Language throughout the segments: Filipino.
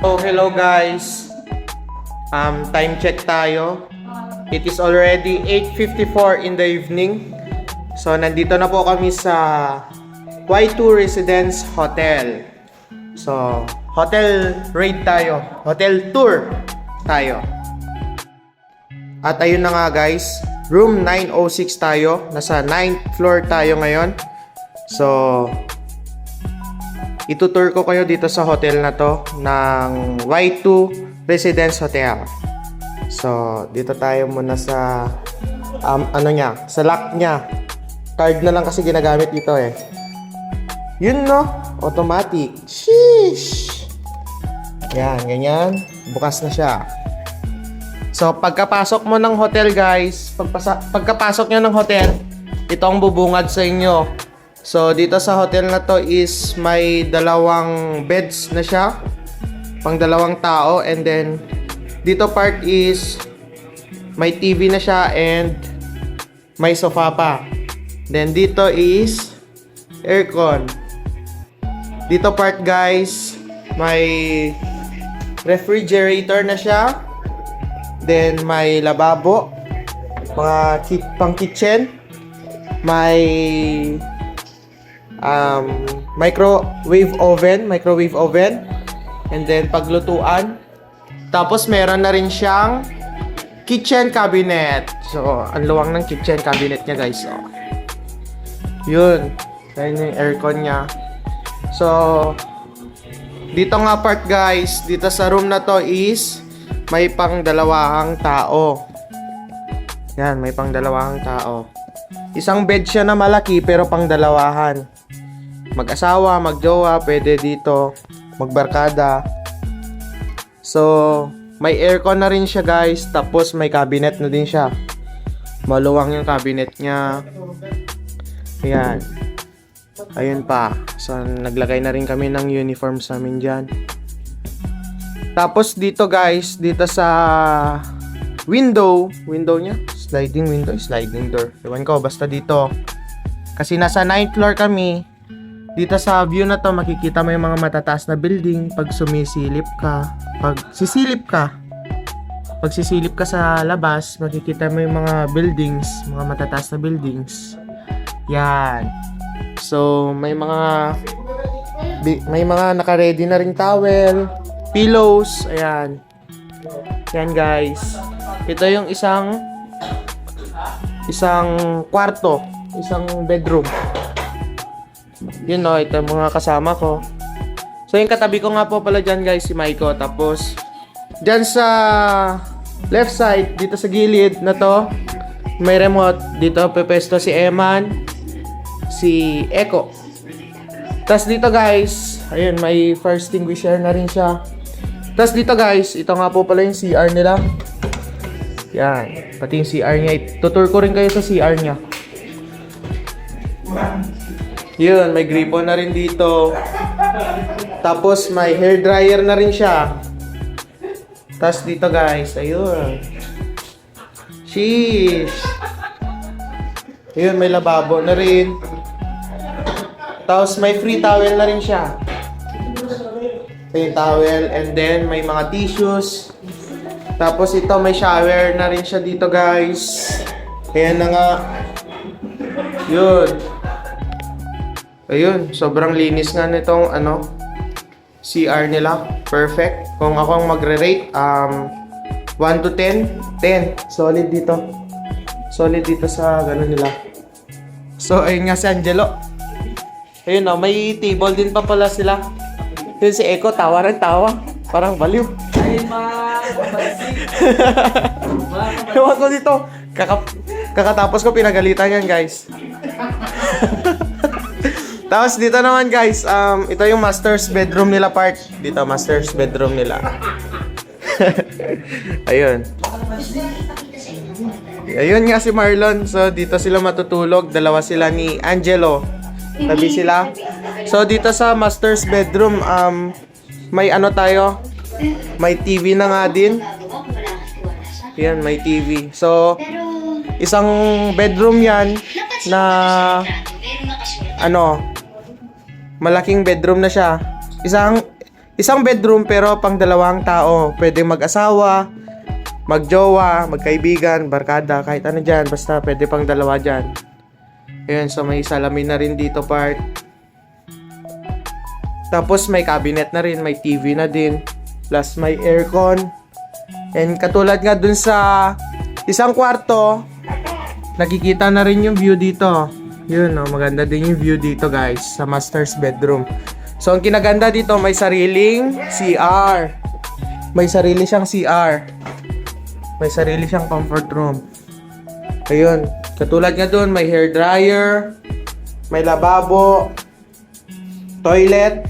Oh, hello guys. Time check tayo. It is already 8:54 in the evening. So, nandito na po kami sa Y2 Residence Hotel. So, hotel raid tayo. Hotel tour tayo. At ayun na nga guys, room 906 tayo. Nasa 9th floor tayo ngayon. So, itutour ko kayo dito sa hotel na to ng Y2 Residence Hotel. So, dito tayo muna sa sa lock niya. Card na lang kasi ginagamit dito eh. Yun no, automatic. Sheesh. Yan, ganyan. Bukas na siya. So, pagkapasok mo ng hotel guys, pagkapasok nyo ng hotel, ito ang bubungad sa inyo. So, dito sa hotel na to is may dalawang beds na siya. Pang dalawang tao. And then, dito part is may TV na siya and may sofa pa. Then, dito is aircon. Dito part guys, may refrigerator na siya. Then, may lababo. Mga pang kitchen. May microwave oven, and then paglutuan. Tapos meron na rin siyang kitchen cabinet. So, ang luwang ng kitchen cabinet niya guys. So, yun. Ayun yung aircon niya. So, dito nga part guys, dito sa room na to is may pang dalawang tao. Yan, may pang dalawang tao. Isang bed siya na malaki pero pang dalawahan. Mag-asawa, mag-jowa, pwede dito. Magbarkada. So, may aircon na rin siya guys. Tapos may cabinet na din siya. Maluwang yung cabinet niya. Ayan. Ayun pa. So, naglagay na rin kami ng uniforms namin dyan. Tapos dito guys, dito sa window niya, sliding window, sliding door. Ewan ko, basta dito. Kasi nasa 9th floor kami. Dito sa view na to, makikita mo yung mga matataas na building. Pag sumisilip ka, pag sisilip ka sa labas, makikita mo yung mga buildings, mga matataas na buildings. Yan. So, may mga naka-ready na ring towel, pillows, ayan. Yan guys. Ito yung isang kwarto, isang bedroom. Yun no, ito mga kasama ko. So yung katabi ko nga po pala dyan guys, si Maiko. Tapos, dyan sa left side, dito sa gilid na to, may remote. Dito pepesto si Eman, si Eko. Tapos dito guys, ayun, may fire extinguisher na rin siya. Tapos dito guys, ito nga po pala yung CR nila. Yan, pati yung CR niya. Tutur ko rin kayo sa CR niya. Yun, may gripo na rin dito. Tapos may hair dryer na rin siya. Tapos dito guys, ayun. Sheesh. Ayun, may lababo na rin. Tapos may free towel na rin siya. May towel, and then may mga tissues. Tapos ito, may shower na rin siya dito guys. Ayan na nga. Yun. Ayun, sobrang linis nga nitong CR nila. Perfect. Kung ako ang magre-rate, 1 to 10, 10. Solid dito. Solid dito sa gano'n nila. So, ayun nga si Angelo. Ayun o, may table din pa pala sila. Yun si Eko, tawa rin tawa. Parang baliw. Ay, makapansin. Ewan ko dito. Kakatapos ko pinagalitan yan, guys. Tapos dito naman, guys, ito yung master's bedroom nila part. Dito, master's bedroom nila. Ayun. Ayun nga si Marlon. So, dito sila matutulog. Dalawa sila ni Angelo. Tabi sila. So, dito sa master's bedroom, may tayo. May TV na nga din. Yan, may TV. So, isang bedroom yan na malaking bedroom na siya. isang bedroom pero pang dalawang tao. Pwede mag-asawa, magjowa, magkaibigan, barkada, kahit ano dyan. Basta pwede pang dalawa dyan. Ayun, so may salamin na rin dito part. Tapos may cabinet na rin, may TV na din. Plus may aircon. And katulad nga dun sa isang kwarto, nakikita na rin yung view dito. Yun, oh, maganda din yung view dito guys, sa master's bedroom. So, ang kinaganda dito, may sariling CR. May sarili siyang CR. May sarili siyang comfort room. Ayun, katulad nga dun, may hair dryer, may lababo, toilet,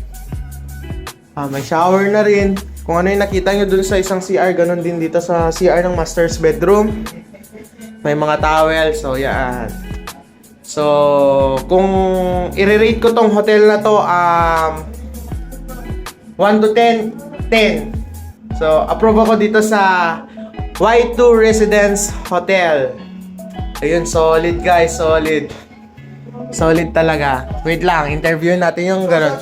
may shower na rin. Kung ano yung nakita nyo dun sa isang CR, ganun din dito sa CR ng master's bedroom. May mga towel, so yan. So, kung i-rate ko tong hotel na to, 1 to 10, 10. So, approve ako dito sa Y2 Residence Hotel. Ayun, solid guys, solid. Solid talaga. Wait lang, interviewin natin yung ganun.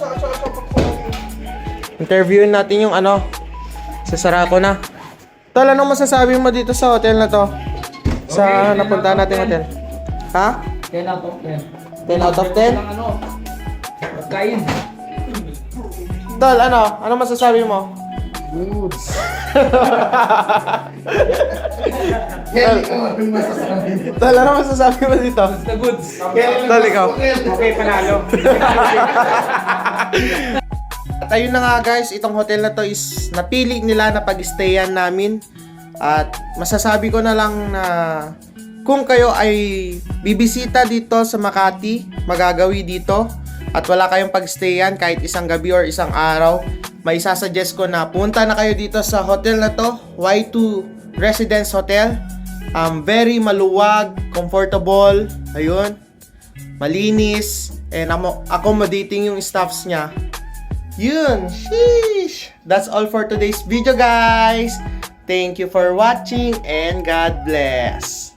Interviewin natin yung ano. Sasara ko na. Tol, anong masasabi mo dito sa hotel na to? Sa napuntahan natin hotel. Ha? 10 out of 10. 10 out of 10? Lang ano, pagkain. Tol, ano? Ano masasabi mo? Goods. Tol, ano masasabi mo dito? The goods. Tol, ikaw. Okay, panalo. At ayun na nga guys, itong hotel na to is napili nila na pag-stayan namin. At masasabi ko na lang na kung kayo ay bibisita dito sa Makati, magagawi dito, at wala kayong pag-stayan kahit isang gabi or isang araw, may isasuggest ko na punta na kayo dito sa hotel na to, Y2 Residence Hotel. Very maluwag, comfortable, ayun, malinis, and accommodating yung staffs niya. Yun, sheesh! That's all for today's video guys. Thank you for watching and God bless.